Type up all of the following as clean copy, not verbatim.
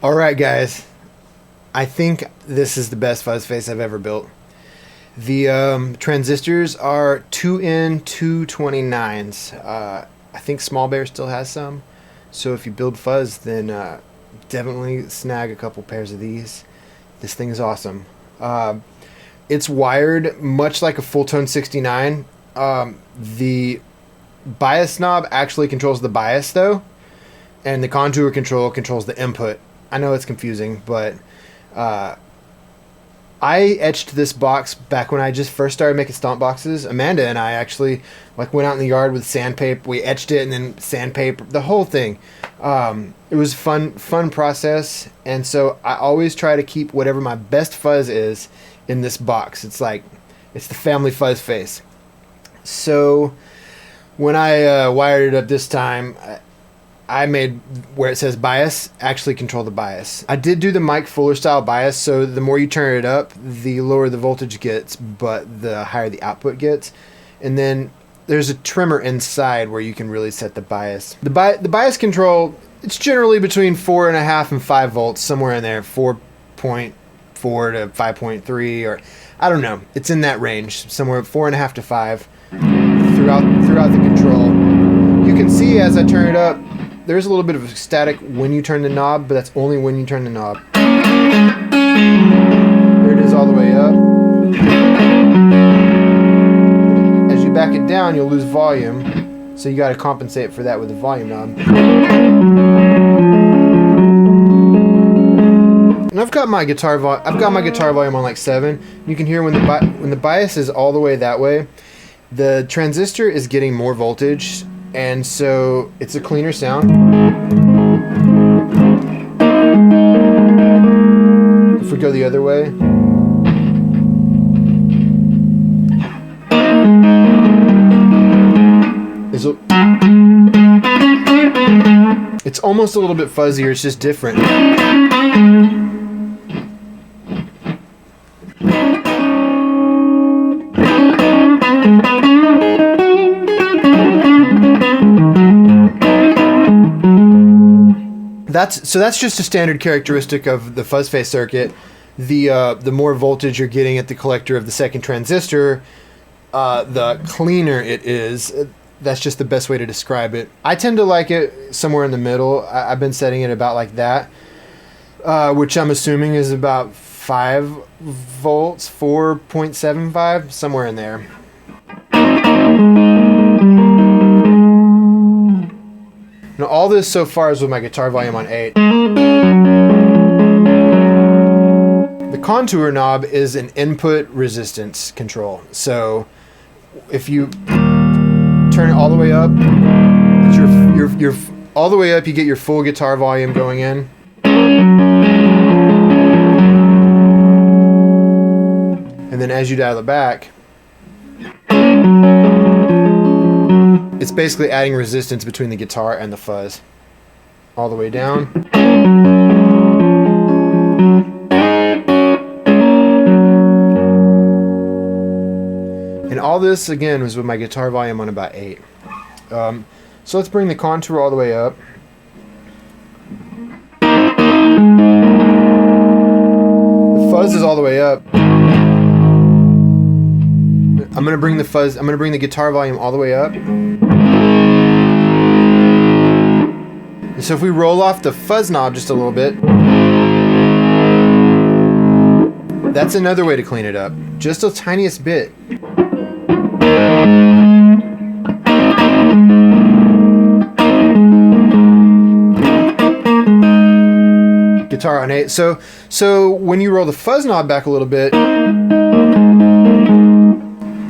Alright guys, I think this is the best fuzz face I've ever built. The transistors are 2N229s. I think Small Bear still has some, so if you build fuzz, then definitely snag a couple pairs of these. This thing is awesome. It's wired much like a full tone 69. The bias knob actually controls the bias though, and the contour control controls the input. I know it's confusing, but I etched this box back when I just first started making stomp boxes. Amanda and I actually went out in the yard with sandpaper. We etched it and then sandpaper, the whole thing. It was fun process, and so I always try to keep whatever my best fuzz is in this box. It's the family fuzz face. So when I wired it up this time, I made where it says bias actually control the bias. I did do the Mike Fuller style bias, so the more you turn it up, the lower the voltage gets, but the higher the output gets. And then there's a trimmer inside where you can really set the bias. The bias control, it's generally between 4.5 and 5 volts, somewhere in there, 4.4 to 5.3, or I don't know. It's in that range, somewhere 4.5 to 5 throughout the control. You can see as I turn it up, there's a little bit of static when you turn the knob, but that's only when you turn the knob. There it is all the way up. As you back it down, you'll lose volume, so you got to compensate for that with the volume knob. And I've got my guitar volume on like 7. You can hear when the bias is all the way that way, the transistor is getting more voltage, and so it's a cleaner sound. If we go the other way, it's almost a little bit fuzzier, it's just different. That's just a standard characteristic of the fuzz face circuit. The more voltage you're getting at the collector of the second transistor, the cleaner it is. That's just the best way to describe it. I tend to like it somewhere in the middle. I've been setting it about like that, which I'm assuming is about 5 volts, 4.75, somewhere in there. Now all this so far is with my guitar volume on 8. The contour knob is an input resistance control. So if you turn it all the way up, you're all the way up, you get your full guitar volume going in. And then as you dial it back, it's basically adding resistance between the guitar and the fuzz. All the way down. And all this, again, was with my guitar volume on about 8. So let's bring the contour all the way up. The fuzz is all the way up. I'm going to bring the guitar volume all the way up. So if we roll off the fuzz knob just a little bit, that's another way to clean it up. Just the tiniest bit. Guitar on 8. So when you roll the fuzz knob back a little bit,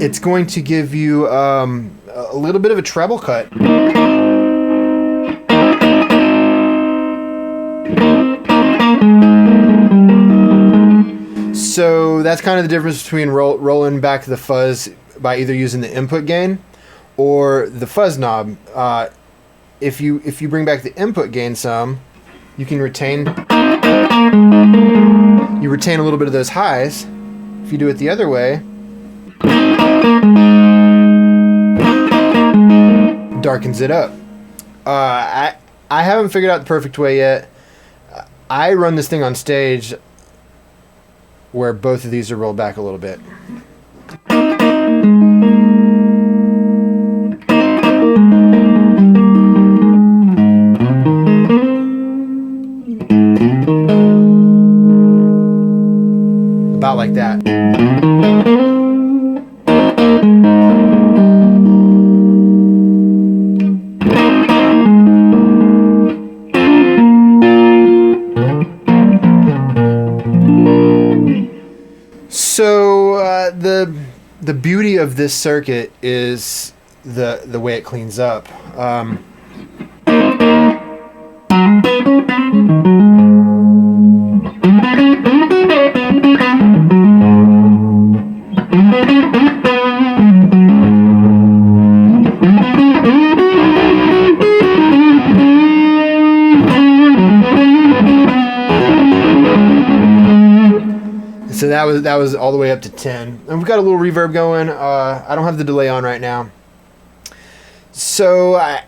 it's going to give you a little bit of a treble cut. So that's kind of the difference between rolling back the fuzz by either using the input gain or the fuzz knob. If you bring back the input gain some, you can retain a little bit of those highs. If you do it the other way, darkens it up. I haven't figured out the perfect way yet. I run this thing on stage where both of these are rolled back a little bit. About like that. So the beauty of this circuit is the way it cleans up. So that was all the way up to 10, and we've got a little reverb going. I don't have the delay on right now. So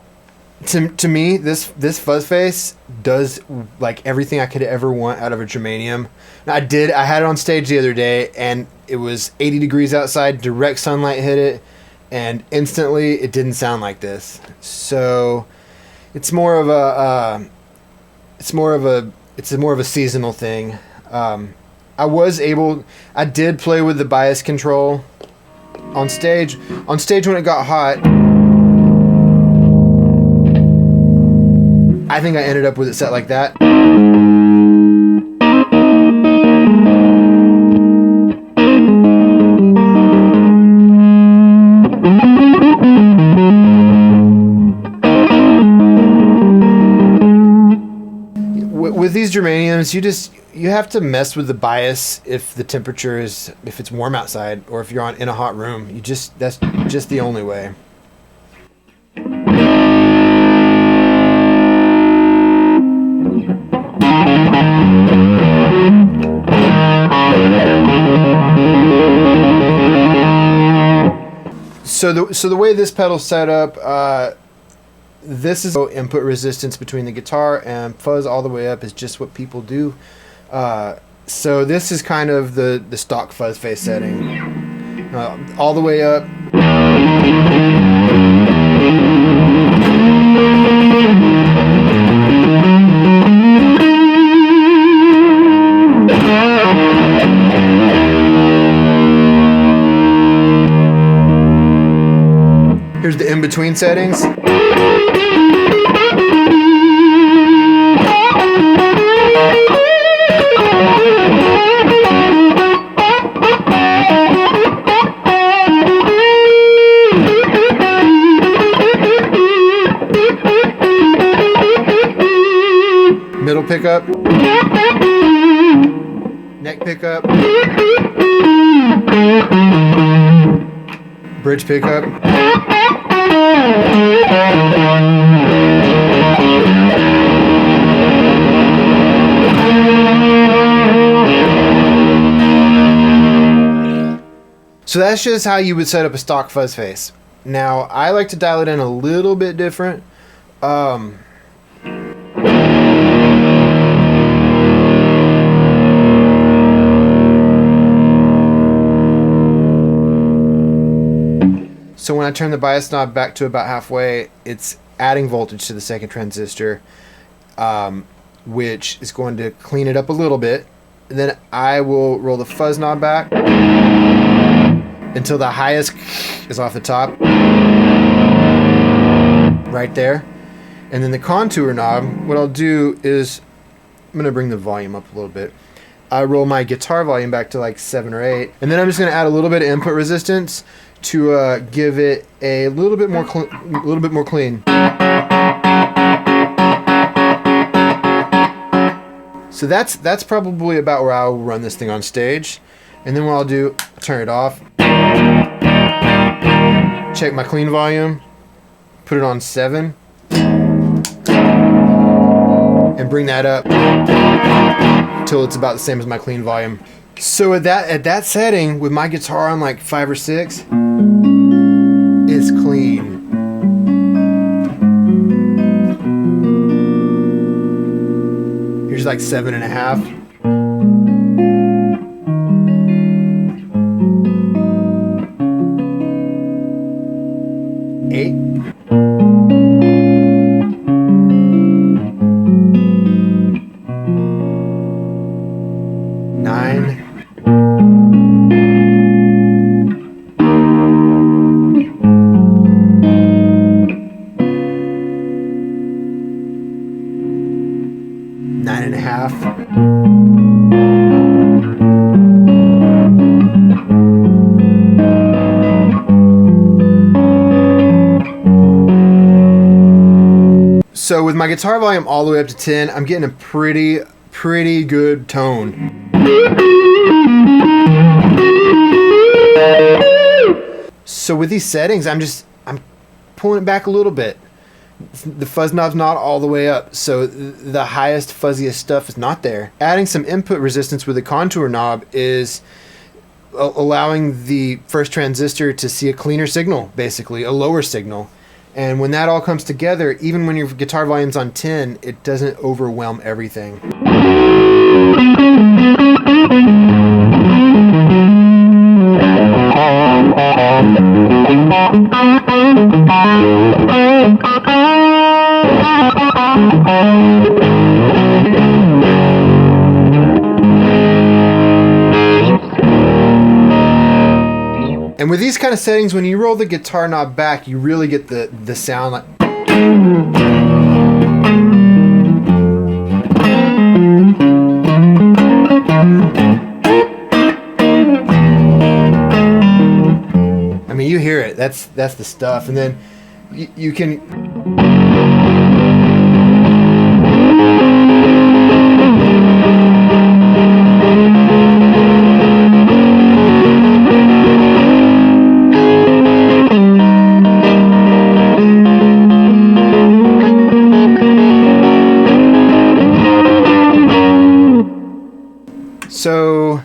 to me, this Fuzz Face does like everything I could ever want out of a Germanium. Now, I had it on stage the other day, and it was 80 degrees outside. Direct sunlight hit it, and instantly it didn't sound like this. So it's more of a seasonal thing. I did play with the bias control on stage. On stage when it got hot, I think I ended up with it set like that. With these Germaniums, you have to mess with the bias if it's warm outside, or if you're in a hot room. That's just the only way. So the way this pedal's set up, this is input resistance between the guitar, and fuzz all the way up is just what people do. So this is kind of the stock Fuzz Face setting. All the way up. Here's the in-between settings. Middle pickup, neck pickup, bridge pickup. So that's just how you would set up a stock Fuzz Face. Now, I like to dial it in a little bit different. So when I turn the bias knob back to about halfway, it's adding voltage to the second transistor, which is going to clean it up a little bit. And then I will roll the fuzz knob back until the highest is off the top, right there. And then the contour knob, what I'll do is, I'm going to bring the volume up a little bit. I roll my guitar volume back to like 7 or 8. And then I'm just going to add a little bit of input resistance to give it a little bit more clean. So that's probably about where I'll run this thing on stage. And then what I'll do, turn it off, check my clean volume, put it on 7, and bring that up till it's about the same as my clean volume. So at that setting, with my guitar on like 5 or 6, it's clean. Here's usually like 7.5. Eight. Nine. Nine and a half. So with my guitar volume all the way up to 10, I'm getting a pretty good tone. So with these settings, I'm pulling it back a little bit. The fuzz knob's not all the way up, so the highest, fuzziest stuff is not there. Adding some input resistance with the contour knob is allowing the first transistor to see a cleaner signal, basically, a lower signal. And when that all comes together, even when your guitar volume's on 10, it doesn't overwhelm everything. And with these kind of settings, when you roll the guitar knob back, you really get the sound like... I mean, you hear it. That's the stuff. And then you can... So,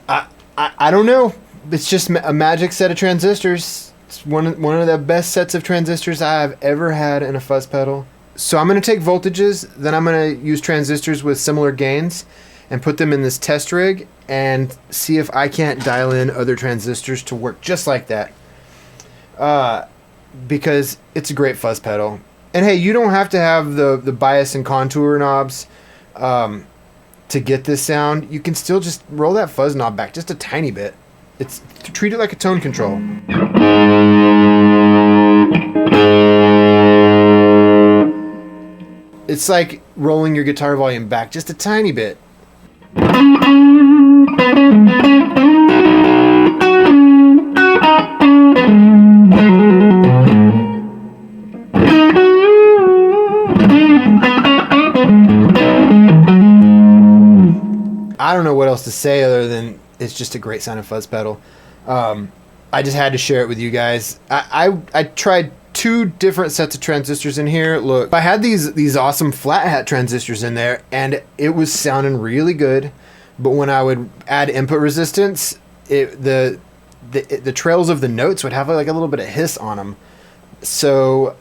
I don't know. It's just a magic set of transistors. It's one of the best sets of transistors I've ever had in a fuzz pedal. So I'm going to take voltages, then I'm going to use transistors with similar gains and put them in this test rig and see if I can't dial in other transistors to work just like that. Because it's a great fuzz pedal. And hey, you don't have to have the bias and contour knobs to get this sound. You can still just roll that fuzz knob back just a tiny bit. Treat it like a tone control. It's like rolling your guitar volume back just a tiny bit. I don't know what else to say other than it's just a great sounding fuzz pedal. I just had to share it with you guys. I tried two different sets of transistors in here. Look, I had these awesome flat hat transistors in there, and it was sounding really good. But when I would add input resistance, the trails of the notes would have like a little bit of hiss on them. So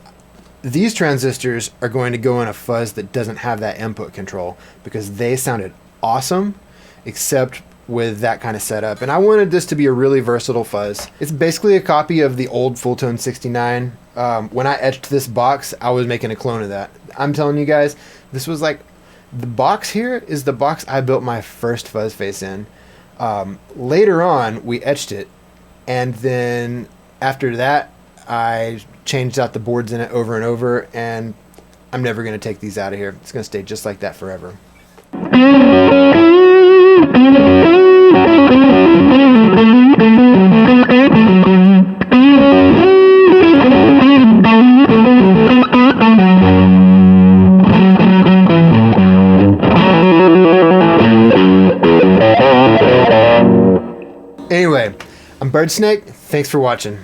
these transistors are going to go in a fuzz that doesn't have that input control because they sounded awesome, except with that kind of setup. And I wanted this to be a really versatile fuzz. It's basically a copy of the old Fulltone 69. When I etched this box, I was making a clone of that. I'm telling you guys, this was like, the box here is the box I built my first Fuzz Face in. Later on, we etched it, and then after that, I changed out the boards in it over and over, and I'm never going to take these out of here. It's going to stay just like that forever. Anyway, I'm Bird Snake. Thanks for watching.